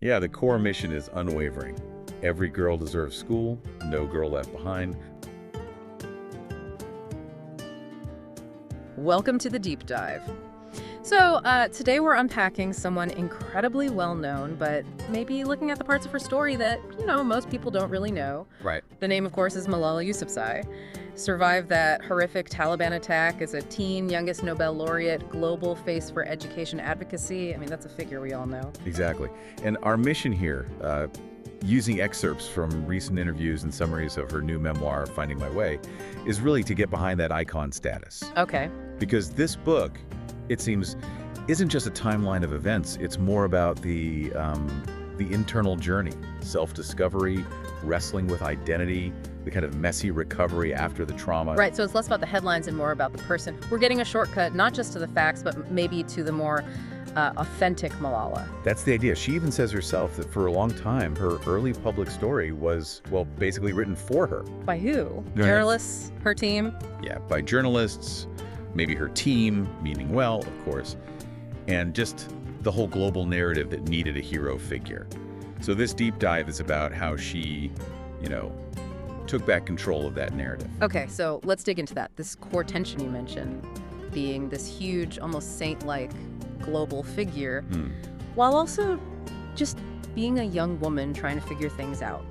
Yeah, the core mission is unwavering. Every girl deserves school, no girl left behind. Welcome to the deep dive. So today we're unpacking someone incredibly well-known, but maybe looking at the parts of her story that, most people don't really know. Right. The name, of course, is Malala Yousafzai. Survived that horrific Taliban attack as a teen, youngest Nobel laureate, global face for education advocacy. I mean, that's a figure we all know. Exactly. And our mission here, using excerpts from recent interviews and summaries of her new memoir, Finding My Way, is really to get behind that icon status. Okay. Because this book, it seems, isn't just a timeline of events. It's more about the internal journey, self-discovery, wrestling with identity, the kind of messy recovery after the trauma. Right, so it's less about the headlines and more about the person. We're getting a shortcut, not just to the facts, but maybe to the more authentic Malala. That's the idea. She even says herself that for a long time, her early public story was, well, basically written for her. By who? Yeah. Journalists? Her team? Yeah, by journalists, maybe her team, meaning well, of course, and just the whole global narrative that needed a hero figure. So this deep dive is about how she, took back control of that narrative. Okay, so let's dig into that. This core tension you mentioned, being this huge, almost saint-like global figure, while also just being a young woman trying to figure things out.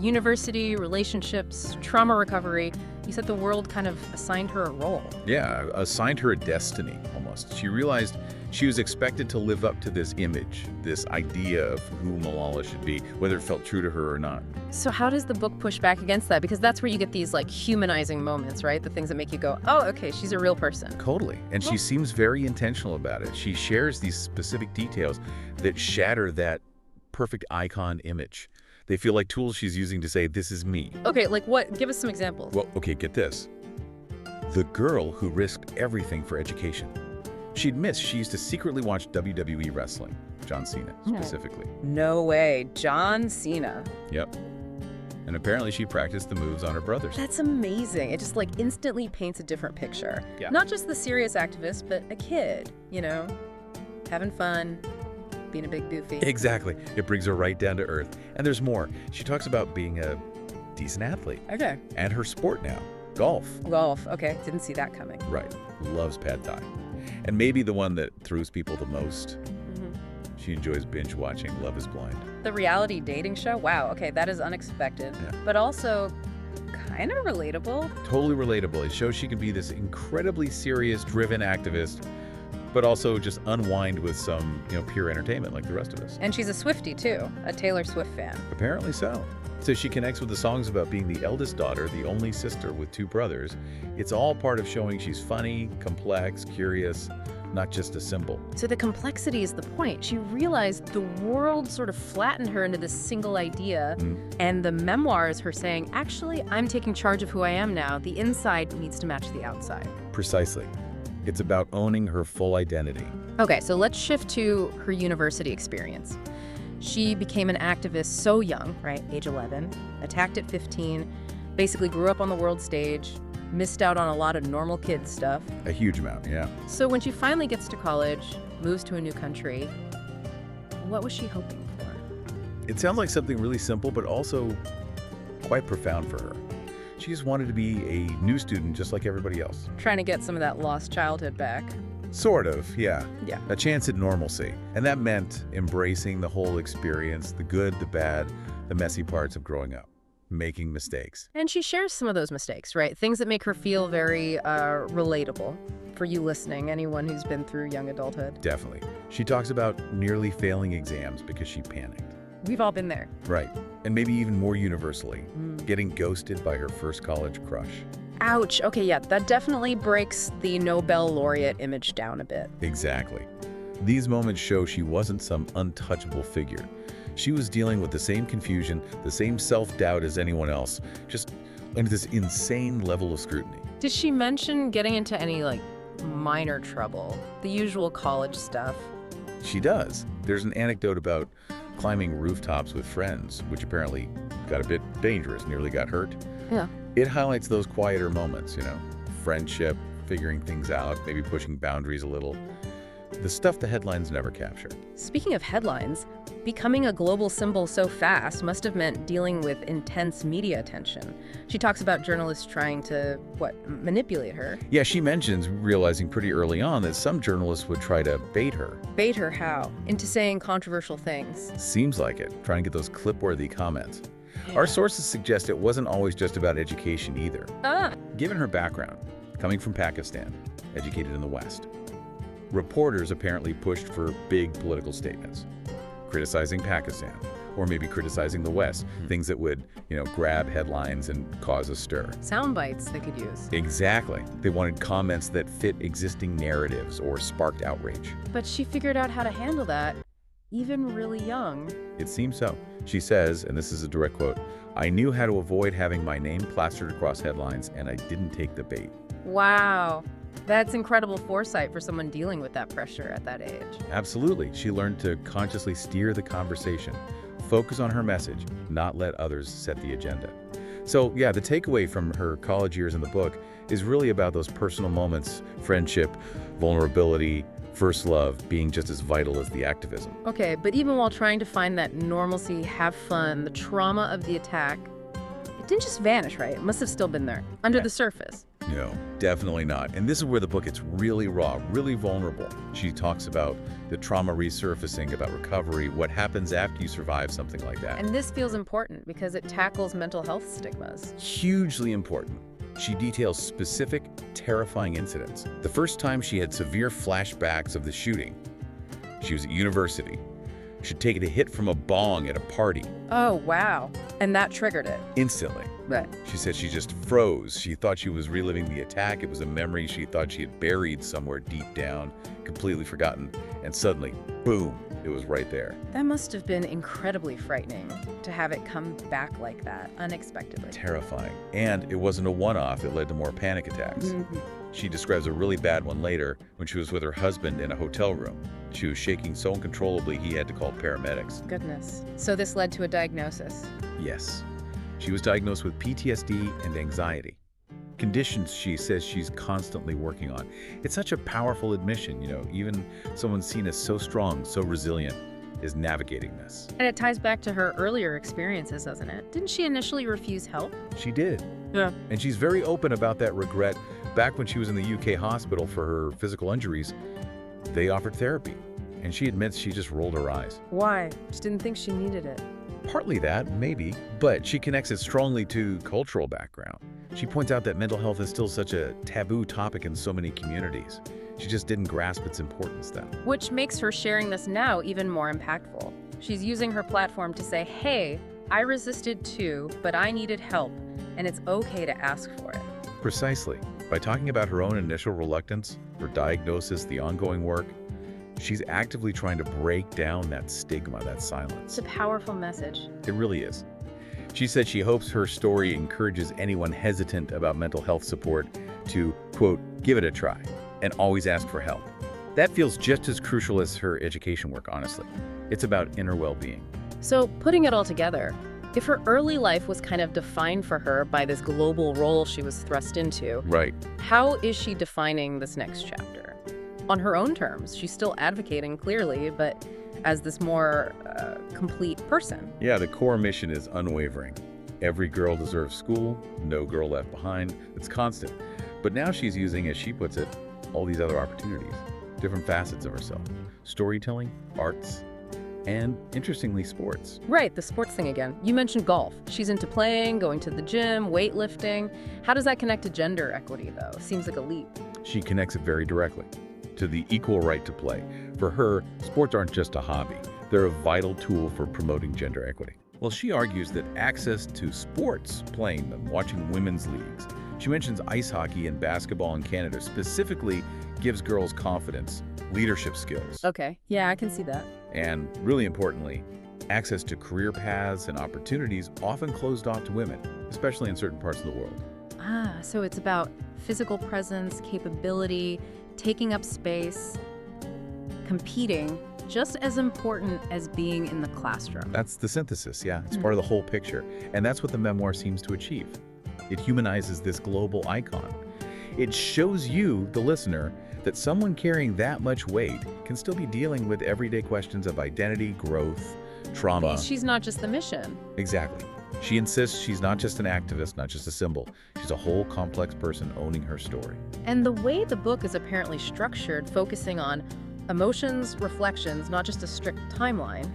University, relationships, trauma recovery. You said the world kind of assigned her a role. Yeah, assigned her a destiny, almost. She realized she was expected to live up to this image, this idea of who Malala should be, whether it felt true to her or not. So how does the book push back against that? Because that's where you get these humanizing moments, right? The things that make you go, oh, okay, she's a real person. Totally. And she seems very intentional about it. She shares these specific details that shatter that perfect icon image. They feel like tools she's using to say, this is me. Okay, like what? Give us some examples. Well, okay, get this. The girl who risked everything for education. She admits she used to secretly watch WWE wrestling, John Cena specifically. No way. John Cena. Yep. And apparently she practiced the moves on her brothers. That's amazing. It just instantly paints a different picture. Yeah. Not just the serious activist, but a kid, having fun, being a big goofy. Exactly. It brings her right down to earth. And there's more. She talks about being a decent athlete. Okay. And her sport now, golf. Golf. Okay. Didn't see that coming. Right. Loves pad thai. And maybe the one that throws people the most. She enjoys binge watching Love is Blind. The reality dating show? Wow. Okay. That is unexpected. Yeah. But also kind of relatable. Totally relatable. It shows she can be this incredibly serious, driven activist, but also just unwind with some, pure entertainment like the rest of us. And she's a Swiftie, too. A Taylor Swift fan. Apparently so. So she connects with the songs about being the eldest daughter, the only sister with two brothers. It's all part of showing she's funny, complex, curious, not just a symbol. So the complexity is the point. She realized the world sort of flattened her into this single idea, and the memoir is her saying, actually, I'm taking charge of who I am now. The inside needs to match the outside. Precisely. It's about owning her full identity. Okay, so let's shift to her university experience. She became an activist so young, right, age 11, attacked at 15, basically grew up on the world stage, missed out on a lot of normal kid stuff. A huge amount, yeah. So when she finally gets to college, moves to a new country, what was she hoping for? It sounds like something really simple, but also quite profound for her. She just wanted to be a new student just like everybody else. Trying to get some of that lost childhood back. Sort of, yeah. Yeah. A chance at normalcy. And that meant embracing the whole experience, the good, the bad, the messy parts of growing up, making mistakes. And she shares some of those mistakes, right? Things that make her feel very relatable. For you listening, anyone who's been through young adulthood. Definitely. She talks about nearly failing exams because she panicked. We've all been there. Right. And maybe even more universally, getting ghosted by her first college crush. Ouch. Okay, yeah, that definitely breaks the Nobel laureate image down a bit. Exactly. These moments show she wasn't some untouchable figure. She was dealing with the same confusion, the same self-doubt as anyone else, just under this insane level of scrutiny. Did she mention getting into any, minor trouble? The usual college stuff? She does. There's an anecdote about climbing rooftops with friends, which apparently got a bit dangerous, nearly got hurt. Yeah. It highlights those quieter moments, friendship, figuring things out, maybe pushing boundaries a little. The stuff the headlines never capture. Speaking of headlines, becoming a global symbol so fast must have meant dealing with intense media attention. She talks about journalists trying to, manipulate her. Yeah, she mentions realizing pretty early on that some journalists would try to bait her. Bait her how? Into saying controversial things. Seems like it, trying to get those clip-worthy comments. Our sources suggest it wasn't always just about education either. Given her background, coming from Pakistan, educated in the West, reporters apparently pushed for big political statements, criticizing Pakistan, or maybe criticizing the West, things that would, grab headlines and cause a stir. Sound bites they could use. Exactly. They wanted comments that fit existing narratives or sparked outrage. But she figured out how to handle that, even really young. It seems so. She says, and this is a direct quote, "I knew how to avoid having my name plastered across headlines, and I didn't take the bait." Wow. That's incredible foresight for someone dealing with that pressure at that age. Absolutely. She learned to consciously steer the conversation, focus on her message, not let others set the agenda. So yeah, the takeaway from her college years in the book is really about those personal moments, friendship, vulnerability, first love being just as vital as the activism. Okay, but even while trying to find that normalcy, have fun, the trauma of the attack, it didn't just vanish, right? It must have still been there, under the surface. No, definitely not. And this is where the book gets really raw, really vulnerable. She talks about the trauma resurfacing, about recovery, what happens after you survive something like that. And this feels important because it tackles mental health stigmas. Hugely important. She details specific, terrifying incidents. The first time she had severe flashbacks of the shooting, she was at university. She'd taken a hit from a bong at a party. Oh, wow. And that triggered it. Instantly. Right. She said she just froze. She thought she was reliving the attack. It was a memory she thought she had buried somewhere deep down, completely forgotten. And suddenly, boom, it was right there. That must have been incredibly frightening to have it come back like that, unexpectedly. Terrifying. And it wasn't a one-off. It led to more panic attacks. She describes a really bad one later when she was with her husband in a hotel room. She was shaking so uncontrollably he had to call paramedics. Goodness. So this led to a diagnosis. Yes. She was diagnosed with PTSD and anxiety. Conditions she says she's constantly working on. It's such a powerful admission, even someone seen as so strong, so resilient, is navigating this. And it ties back to her earlier experiences, doesn't it? Didn't she initially refuse help? She did. Yeah. And she's very open about that regret. Back when she was in the UK hospital for her physical injuries, they offered therapy. And she admits she just rolled her eyes. Why? Just didn't think she needed it. Partly that, maybe, but she connects it strongly to cultural background. She points out that mental health is still such a taboo topic in so many communities. She just didn't grasp its importance then. Which makes her sharing this now even more impactful. She's using her platform to say, hey, I resisted too, but I needed help, and it's okay to ask for it. Precisely. By talking about her own initial reluctance, her diagnosis, the ongoing work, she's actively trying to break down that stigma, that silence. It's a powerful message. It really is. She said she hopes her story encourages anyone hesitant about mental health support to, quote, give it a try and always ask for help. That feels just as crucial as her education work, honestly. It's about inner well-being. So putting it all together, if her early life was kind of defined for her by this global role she was thrust into, Right. how is she defining this next chapter? On her own terms, she's still advocating clearly, but as this more complete person. Yeah, the core mission is unwavering. Every girl deserves school, no girl left behind. It's constant. But now she's using, as she puts it, all these other opportunities, different facets of herself. Storytelling, arts, and, interestingly, sports. Right, the sports thing again. You mentioned golf. She's into playing, going to the gym, weightlifting. How does that connect to gender equity, though? Seems like a leap. She connects it very directly to the equal right to play. For her, sports aren't just a hobby. They're a vital tool for promoting gender equity. Well, she argues that access to sports, playing them, watching women's leagues, she mentions ice hockey and basketball in Canada specifically gives girls confidence, leadership skills. Okay, yeah, I can see that. And really importantly, access to career paths and opportunities often closed off to women, especially in certain parts of the world. So it's about physical presence, capability, taking up space, competing, just as important as being in the classroom. That's the synthesis, yeah. It's part of the whole picture. And that's what the memoir seems to achieve. It humanizes this global icon. It shows you, the listener, that someone carrying that much weight can still be dealing with everyday questions of identity, growth, trauma. She's not just the mission. Exactly. She insists she's not just an activist, not just a symbol. She's a whole complex person owning her story. And the way the book is apparently structured, focusing on emotions, reflections, not just a strict timeline,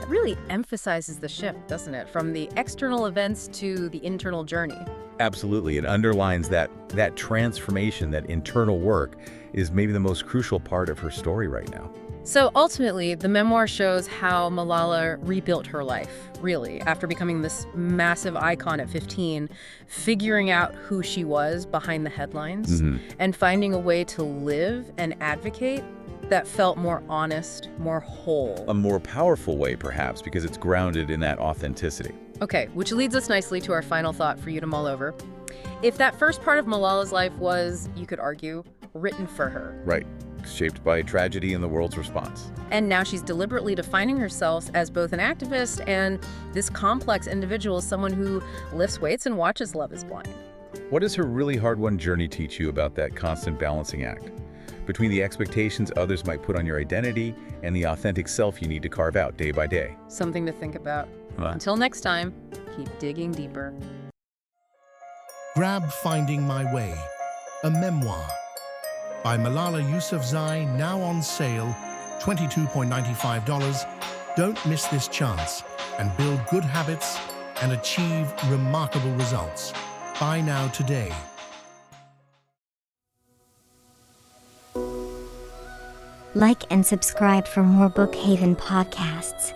it really emphasizes the shift, doesn't it? From the external events to the internal journey. Absolutely. It underlines that transformation, that internal work, is maybe the most crucial part of her story right now. So ultimately, the memoir shows how Malala rebuilt her life, really, after becoming this massive icon at 15, figuring out who she was behind the headlines, and finding a way to live and advocate that felt more honest, more whole. A more powerful way, perhaps, because it's grounded in that authenticity. Okay, which leads us nicely to our final thought for you to mull over. If that first part of Malala's life was, you could argue, written for her. Right. Shaped by tragedy and the world's response. And now she's deliberately defining herself as both an activist and this complex individual, someone who lifts weights and watches Love is Blind. What does her really hard-won journey teach you about that constant balancing act between the expectations others might put on your identity and the authentic self you need to carve out day by day? Something to think about. Until next time, keep digging deeper. Grab Finding My Way, a memoir by Malala Yousafzai, now on sale, $22.95. Don't miss this chance and build good habits and achieve remarkable results. Buy now today. Like and subscribe for more Bookhaven podcasts.